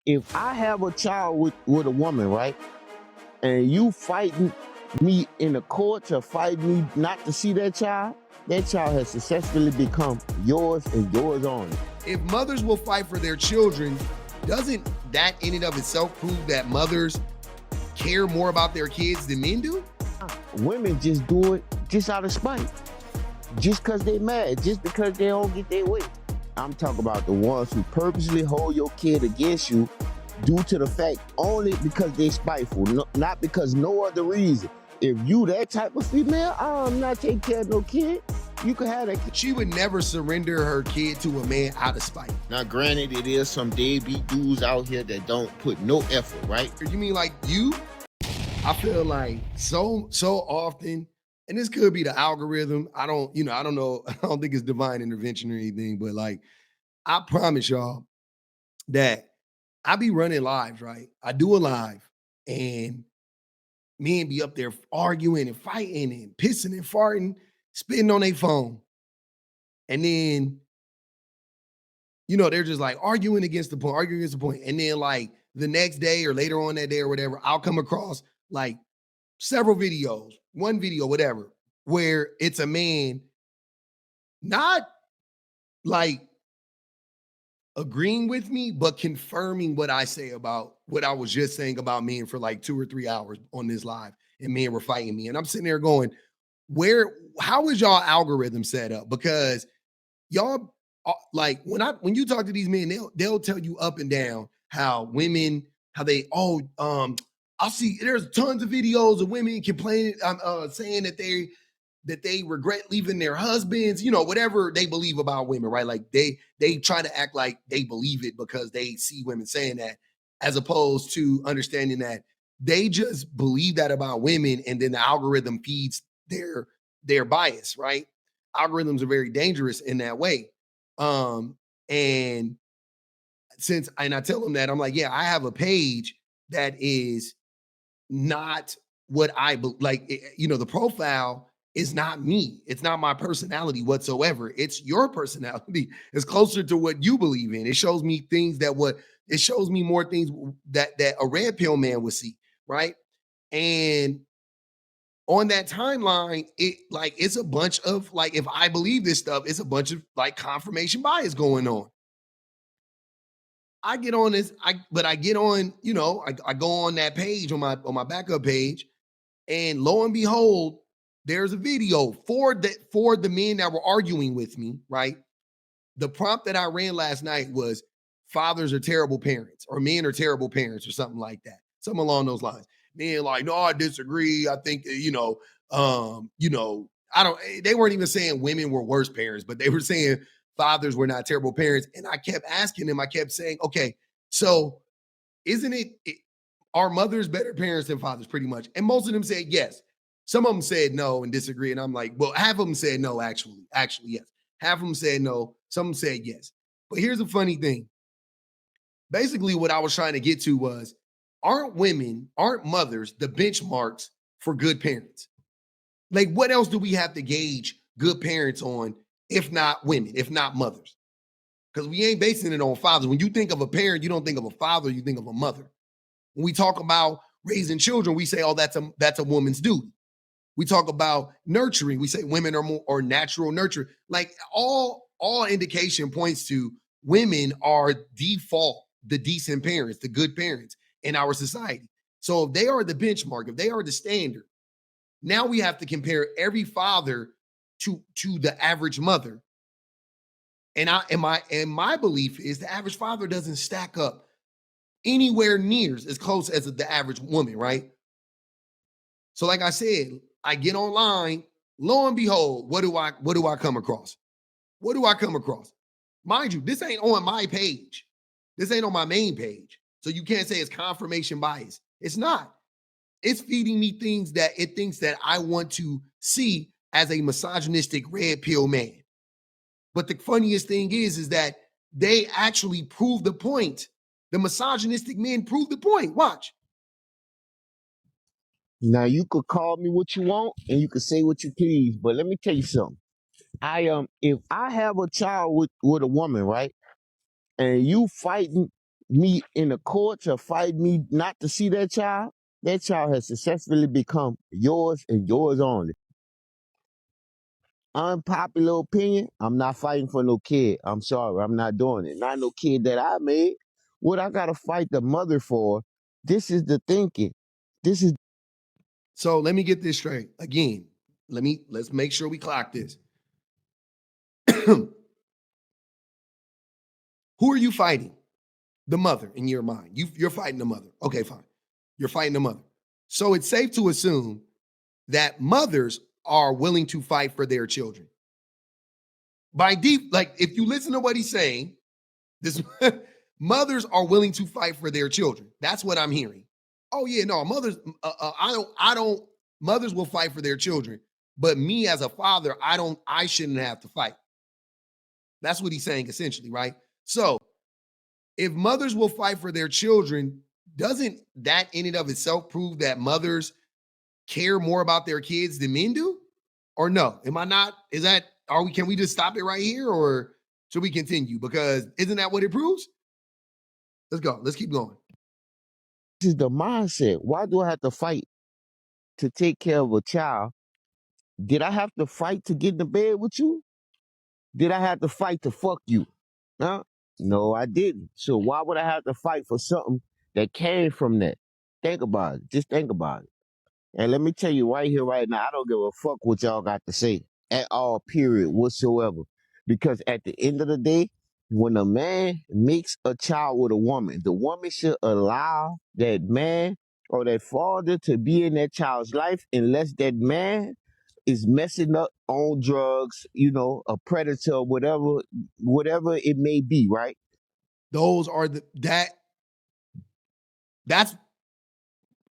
if I have a child with a woman, right, and you fighting me in the courts or fighting me not to see that child has successfully become yours and yours only. If mothers will fight for their children, doesn't that in and of itself prove that mothers care more about their kids than men do? Women just do it just out of spite. Just because they mad, just because they don't get their way. I'm talking about the ones who purposely hold your kid against you due to the fact only because they spiteful, not because no other reason. If you that type of female, I'm not taking care of no kid. You can have that kid. She would never surrender her kid to a man out of spite. Now, granted, it is some deadbeat dudes out here that don't put no effort, right? You mean like you? I feel like so often, and this could be the algorithm. I don't know. I don't think it's divine intervention or anything, but like, I promise y'all that I be running lives, right? I do a live and men be up there arguing and fighting and pissing and farting, spitting on their phone. And then, they're just like arguing against the point. And then like the next day or later on that day or whatever, I'll come across like several videos, one video, whatever, where it's a man not like agreeing with me, but confirming what I say about what I was just saying about men for like 2 or 3 hours on this live, and men were fighting me. And I'm sitting there going, how is y'all algorithm set up? Because y'all like when you talk to these men, they'll tell you up and down how women, how they I'll see there's tons of videos of women complaining, saying that they regret leaving their husbands, whatever they believe about women, right? Like they try to act like they believe it because they see women saying that, as opposed to understanding that they just believe that about women, and then the algorithm feeds their bias, right? Algorithms are very dangerous in that way. And I tell them that, I'm like, yeah, I have a page that is not what I like. The profile is not me. It's not my personality whatsoever. It's your personality. It's closer to what you believe in. It shows me it shows me more things that a red pill man would see, right? And on that timeline, it's a bunch of like, if I believe this stuff, it's a bunch of like confirmation bias going on. I get on this, I get on, I go on that page on my backup page, and lo and behold, there's a video for the men that were arguing with me, right? The prompt that I ran last night was fathers are terrible parents, or men are terrible parents, or something like that. Something along those lines. Men like, no, I disagree. I think, I don't, they weren't even saying women were worse parents, but they were saying fathers were not terrible parents. And I kept asking them, I kept saying, okay, so isn't are mothers better parents than fathers, pretty much? And most of them said yes. Some of them said no and disagree. And I'm like, well, half of them said no, actually, yes. Half of them said no. Some of them said yes. But here's the funny thing. Basically, what I was trying to get to was, aren't mothers the benchmarks for good parents? Like, what else do we have to gauge good parents on, if not women, if not mothers? Because we ain't basing it on fathers. When you think of a parent, you don't think of a father, you think of a mother. When we talk about raising children, we say, oh, that's a woman's duty. We talk about nurturing, we say women are more or natural nurture. Like all indication points to women are default the decent parents, the good parents in our society. So if they are the benchmark, if they are the standard, now we have to compare every father to the average mother. And my belief is the average father doesn't stack up anywhere near as close as the average woman, right? So like I said, I get online, lo and behold, what do I come across? What do I come across? Mind you, this ain't on my page. This ain't on my main page. So you can't say it's confirmation bias. It's not. It's feeding me things that it thinks that I want to see as a misogynistic red pill man. But the funniest thing is that they actually prove the point. The misogynistic men prove the point. Watch. Now, you could call me what you want and you could say what you please, but let me tell you something. If I have a child with a woman, right, and you fighting me in the courts or fight me not to see that child has successfully become yours and yours only. Unpopular opinion, I'm not fighting for no kid. I'm sorry, I'm not doing it. Not no kid that I made. What I gotta fight the mother for, this is the thinking. This is So let me get this straight. Again, let's make sure we clock this. Who are you fighting? The mother in your mind. You're fighting the mother. Okay, fine. You're fighting the mother. So it's safe to assume that mothers are willing to fight for their children. By deep, like if you listen to what he's saying, this mothers are willing to fight for their children. That's what I'm hearing. Oh yeah, no, mothers. I don't. Mothers will fight for their children, but me as a father, I don't. I shouldn't have to fight. That's what he's saying essentially, right? So if mothers will fight for their children, doesn't that in and of itself prove that mothers care more about their kids than men do? Or no? Am I not? Is that are we can we just stop it right here or should we continue? Because isn't that what it proves? Let's go. Let's keep going. this is the mindset. Why do I have to fight to take care of a child? Did I have to fight to get in the bed with you? Did I have to fight to fuck you? Huh? No, I didn't. So why would I have to fight for something that came from that? Think about it. Just think about it. And let me tell you right here, right now, I don't give a fuck what y'all got to say at all, period, whatsoever. Because at the end of the day, when a man makes a child with a woman, the woman should allow that man or that father to be in that child's life unless that man is messing up on drugs, a predator, whatever it may be, right? Those are that's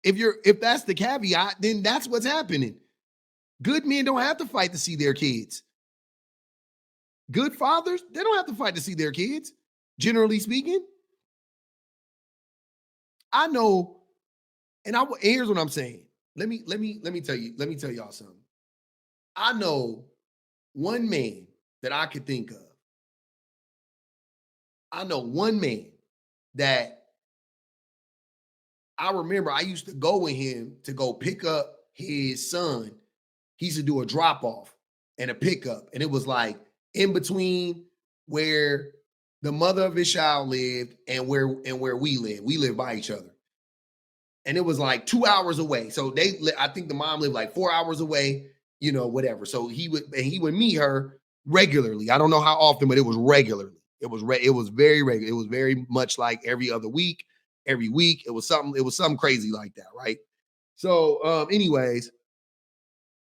if that's the caveat, then that's what's happening. Good men don't have to fight to see their kids. Good fathers, they don't have to fight to see their kids. Generally speaking, I know, and here's what I'm saying. Let me tell y'all something. I know one man that I could think of. I know one man that I remember I used to go with him to go pick up his son. He used to do a drop off and a pickup. And it was like in between where the mother of his child lived and where we live. We live by each other. And it was like 2 hours away. So I think the mom lived like 4 hours away, whatever. So he would meet her regularly. I don't know how often, but it was regularly. It was very regular. It was very much like every other week, every week. It was something crazy like that, right? So anyways,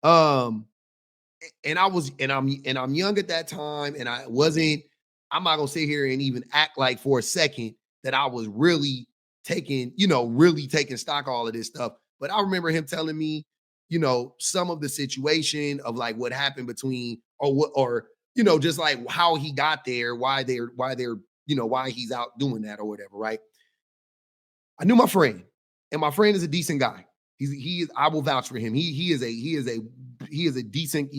um and I'm young at that time, and I'm not gonna sit here and even act like for a second that I was really taking stock of all of this stuff. But I remember him telling me, some of the situation of like what happened between just like how he got there, why he's out doing that or whatever, right? I knew my friend, and my friend is a decent guy. I will vouch for him. He's a decent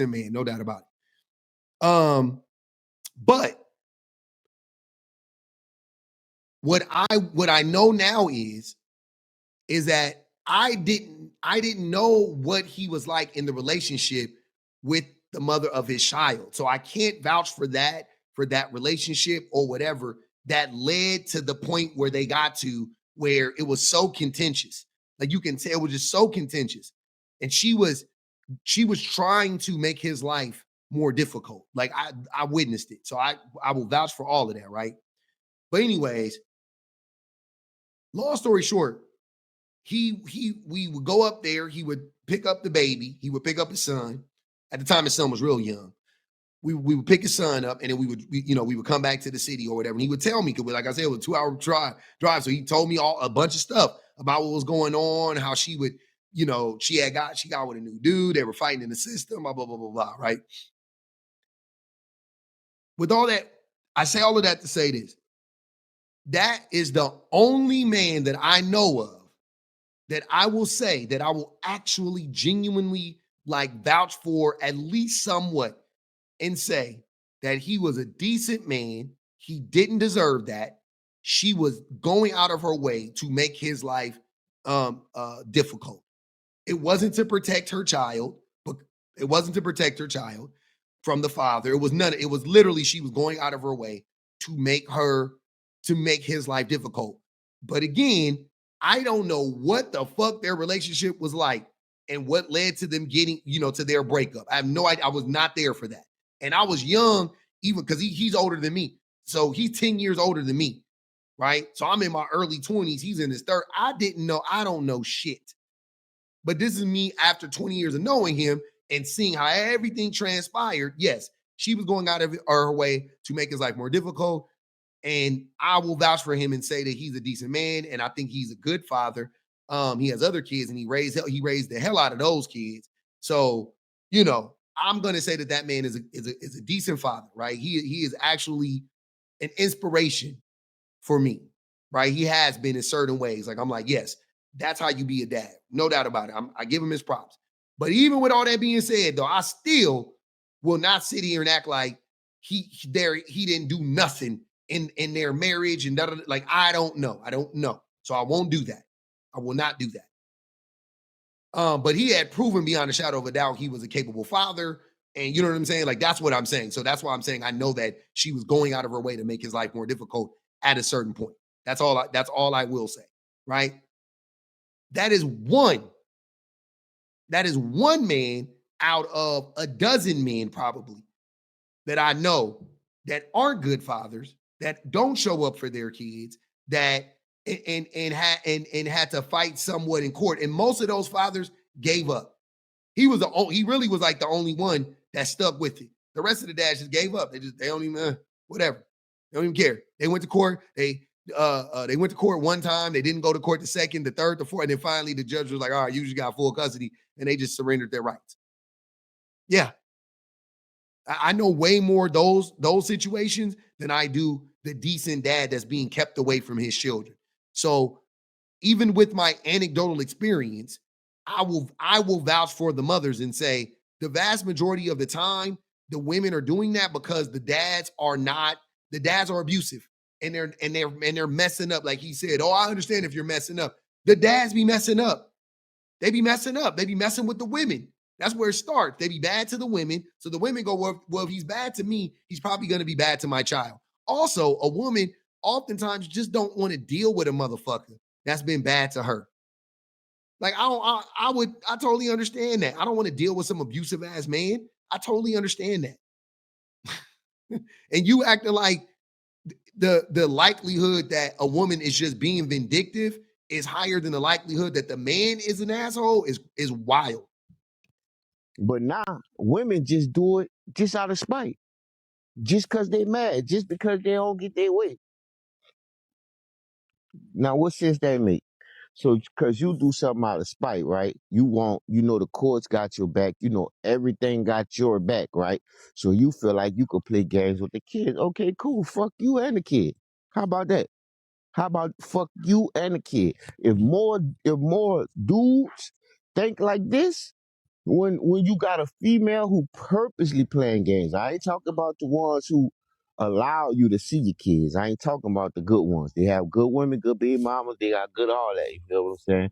man, no doubt about it. But what I know now is that I didn't know what he was like in the relationship with the mother of his child. So I can't vouch for that relationship or whatever that led to the point where they got to where it was so contentious. Like you can tell it was just so contentious. And she was trying to make his life more difficult. Like I witnessed it. So I will vouch for all of that, right? But anyways, long story short, we would go up there, he would pick up the baby, he would pick up his son. At the time his son was real young. We would pick his son up, and then we would come back to the city or whatever. And he would tell me, because like I said, it was a 2 hour drive. So he told me a bunch of stuff about what was going on, how she would, she got with a new dude, they were fighting in the system, blah, blah, blah, blah, blah, right? With all that, I say all of that to say this. That is the only man that I know of that I will say that I will actually genuinely like vouch for at least somewhat and say that he was a decent man. He didn't deserve that. she was going out of her way to make his life difficult. It wasn't to protect her child, but it wasn't to protect her child from the father. It was none. It was literally she was going out of her way to make his life difficult. But again, I don't know what the fuck their relationship was like and what led to them getting, to their breakup. I have no idea. I was not there for that. And I was young, even because he's older than me. So he's 10 years older than me. Right. So I'm in my early 20s. He's in his third. I don't know shit. But this is me after 20 years of knowing him and seeing how everything transpired. Yes, she was going out of her way to make his life more difficult. And I will vouch for him and say that he's a decent man. And I think he's a good father. He has other kids and he raised the hell out of those kids. So, I'm going to say that man is a decent father, right? He is actually an inspiration for me, right? He has been in certain ways. Like, I'm like, yes, that's how you be a dad. No doubt about it. I give him his props. But even with all that being said, though, I still will not sit here and act like he didn't do nothing in their marriage and like, I don't know. So I won't do that. I will not do that. But he had proven beyond a shadow of a doubt he was a capable father. And you know what I'm saying? Like, that's what I'm saying. So that's why I'm saying I know that she was going out of her way to make his life more difficult at a certain point. That's all I will say, right? That is one man out of a dozen men probably that I know that aren't good fathers, that don't show up for their kids, that and had to fight somewhat in court. And most of those fathers gave up. He really was like the only one that stuck with it. The rest of the dads just gave up. They don't even whatever. They don't even care. They went to court. They went to court one time. They didn't go to court the second, the third, the fourth, and then finally the judge was like, "All right, you just got full custody," and they just surrendered their rights. Yeah, I know way more those situations than I do the decent dad that's being kept away from his children. So even with my anecdotal experience, I will vouch for the mothers and say the vast majority of the time, the women are doing that because the dads are abusive and they're messing up. Like he said, oh, I understand if you're messing up. The dads be messing up. They be messing up. They be messing with the women. That's where it starts. They be bad to the women. So the women go, well, if he's bad to me, he's probably going to be bad to my child. Also, a woman oftentimes just don't want to deal with a motherfucker that's been bad to her. Like, I totally understand that. I don't want to deal with some abusive ass man. I totally understand that. And you acting like the likelihood that a woman is just being vindictive is higher than the likelihood that the man is an asshole is wild. But now women just do it just out of spite. Just because they mad, just because they don't get their way. Now, what sense that make? So, because you do something out of spite, right? The courts got your back. Everything got your back, right? So you feel like you could play games with the kids. Okay, cool. Fuck you and the kid. How about that? How about fuck you and the kid? If more dudes think like this, when you got a female who purposely playing games, I ain't talking about the ones who allow you to see your kids. I ain't talking about the good ones. They have good women, good baby mamas. They got good all that. You feel what I'm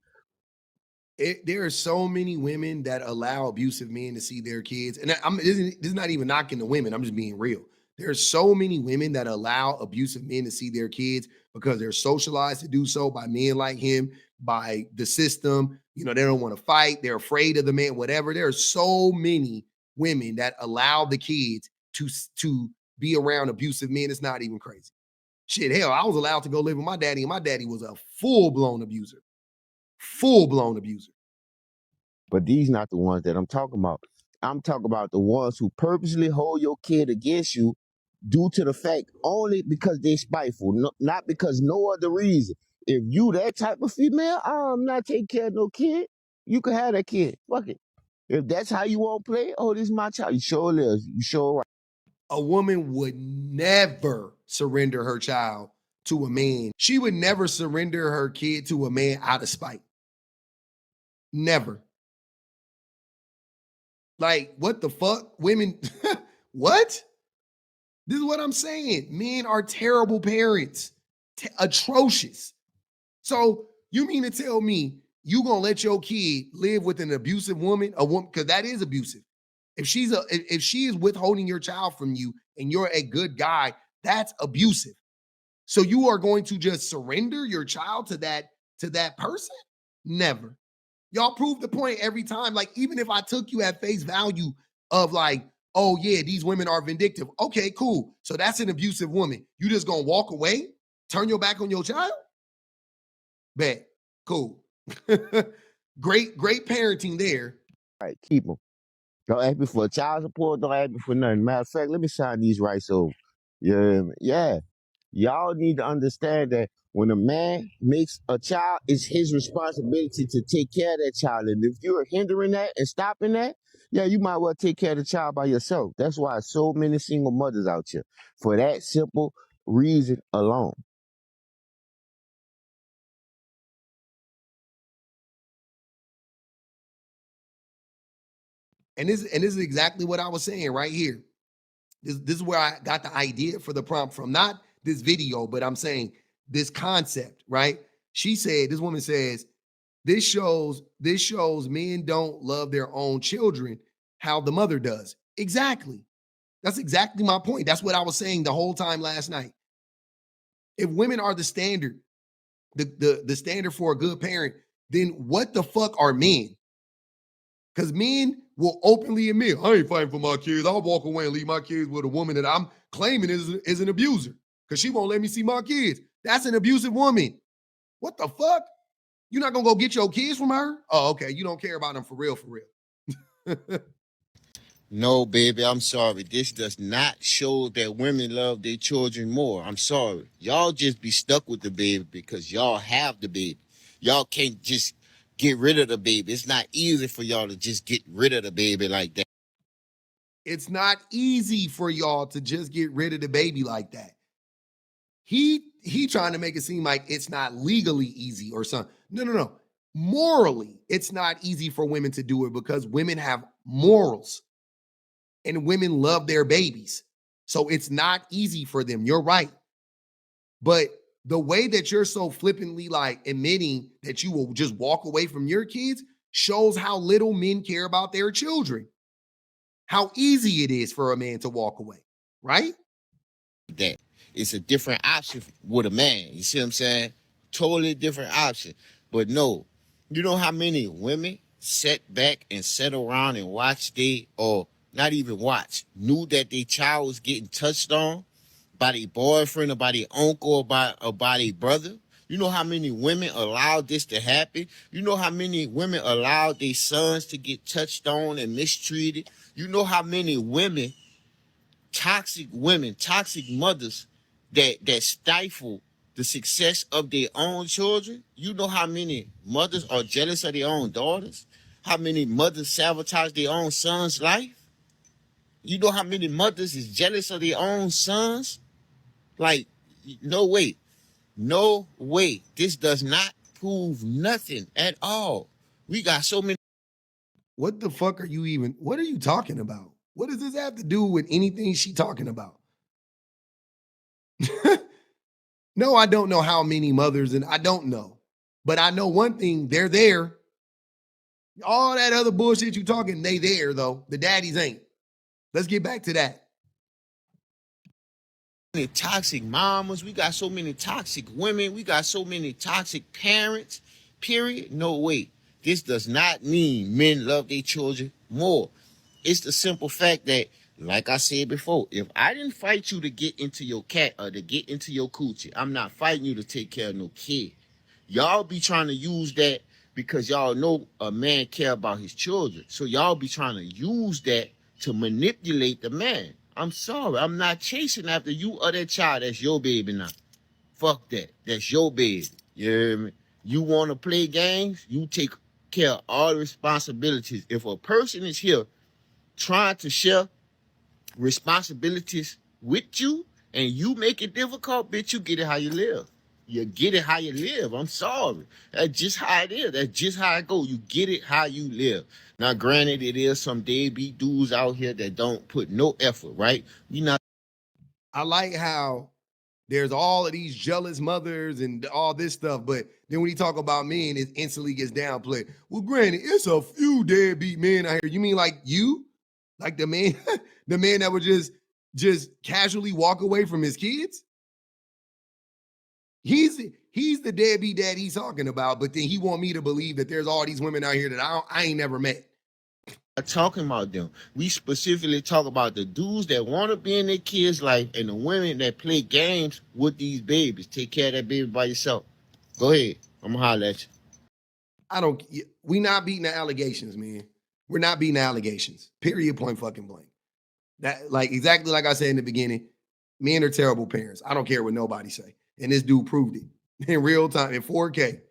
saying? There are so many women that allow abusive men to see their kids. And this is not even knocking the women. I'm just being real. There are so many women that allow abusive men to see their kids because they're socialized to do so by men like him, by the system. They don't want to fight. They're afraid of the man, whatever. There are so many women that allow the kids to be around abusive men. It's not even crazy. Shit, hell, I was allowed to go live with my daddy, and my daddy was a full-blown abuser. Full-blown abuser. But these not the ones that I'm talking about. I'm talking about the ones who purposely hold your kid against you due to the fact only because they spiteful, not because no other reason. If you that type of female, I'm not taking care of no kid. You can have that kid. Fuck it. If that's how you want to play, oh, this is my child. You sure is. You sure right. A woman would never surrender her child to a man. She would never surrender her kid to a man out of spite. Never. Like, what the fuck? Women, what? This is what I'm saying. Men are terrible parents. Atrocious. So you mean to tell me you gonna let your kid live with an abusive woman, a woman, because that is abusive. If she is withholding your child from you and you're a good guy, that's abusive. So you are going to just surrender your child to that person? Never. Y'all prove the point every time. Like, even if I took you at face value of like, oh yeah, these women are vindictive. Okay, cool. So that's an abusive woman. You just gonna walk away, turn your back on your child? Bet. Cool. Great parenting there. All right, keep them. Don't ask me for a child support. Don't ask me for nothing. Matter of fact, let me sign these rights over. Yeah, yeah. Y'all need to understand that when a man makes a child, it's his responsibility to take care of that child. And if you're hindering that and stopping that, yeah, you might well take care of the child by yourself. That's why so many single mothers out here, for that simple reason alone. And this is exactly what I was saying right here. This is where I got the idea for the prompt from. Not this video, but I'm saying this concept, right? This woman says, this shows men don't love their own children how the mother does. Exactly. That's exactly my point. That's what I was saying the whole time last night. If women are the standard, the standard for a good parent, then what the fuck are men? Because men will openly admit, I ain't fighting for my kids. I'll walk away and leave my kids with a woman that I'm claiming is an abuser because she won't let me see my kids. That's an abusive woman. What the fuck? You're not gonna go get your kids from her? Oh, okay. You don't care about them for real, for real. No, baby, I'm sorry. This does not show that women love their children more. I'm sorry. Y'all just be stuck with the baby because y'all have the baby. Y'all can't just get rid of the baby. It's not easy for y'all to just get rid of the baby like that. It's not easy for y'all to just get rid of the baby like that. He trying to make it seem like it's not legally easy or something. No. Morally, it's not easy for women to do it because women have morals and women love their babies. So it's not easy for them. You're right. But the way that you're so flippantly like admitting that you will just walk away from your kids shows how little men care about their children. How easy it is for a man to walk away, right? That it's a different option with a man. You see what I'm saying? Totally different option. But no, you know how many women sat back and sat around and watched or not even watch, knew that their child was getting touched on by their boyfriend or by their uncle or by their brother? You know how many women allowed this to happen? You know how many women allowed their sons to get touched on and mistreated? You know how many women, toxic mothers that stifle the success of their own children? You know how many mothers are jealous of their own daughters? How many mothers sabotage their own son's life? You know how many mothers is jealous of their own sons? Like, no way. No way. This does not prove nothing at all. We got so many. What the fuck what are you talking about? What does this have to do with anything she talking about? No, I don't know how many mothers, and I don't know. But I know one thing, they're there. All that other bullshit you talking, they there though. The daddies ain't. Let's get back to that. Toxic mamas, we got so many toxic women, we got so many toxic parents, period. No way. This does not mean men love their children more. It's the simple fact that, like I said before, if I didn't fight you to get into your cat or to get into your coochie, I'm not fighting you to take care of no kid. Y'all be trying to use that because y'all know a man care about his children. So y'all be trying to use that to manipulate the man. I'm sorry, I'm not chasing after you or that child. That's your baby now. Fuck that. That's your baby. You hear me? You want to play games? You take care of all the responsibilities. If a person is here trying to share responsibilities with you and you make it difficult, bitch, you get it how you live. You get it how you live. I'm sorry. That's just how it is. That's just how it go. You get it how you live. Now, granted, it is some deadbeat dudes out here that don't put no effort, right? We not. I like how there's all of these jealous mothers and all this stuff. But then when you talk about men, it instantly gets downplayed. Well, granted, it's a few deadbeat men out here. You mean like you? Like the man, the man that would just casually walk away from his kids? He's the deadbeat dad he's talking about, but then he want me to believe that there's all these women out here that I ain't never met. Talking about them. We specifically talk about the dudes that want to be in their kids' life and the women that play games with these babies. Take care of that baby by yourself. Go ahead. I'm gonna holler at you. We not beating the allegations, man. We're not beating the allegations. Period, point fucking blank. That, like, exactly like I said in the beginning, men are terrible parents. I don't care what nobody say. And this dude proved it in real time, in 4K.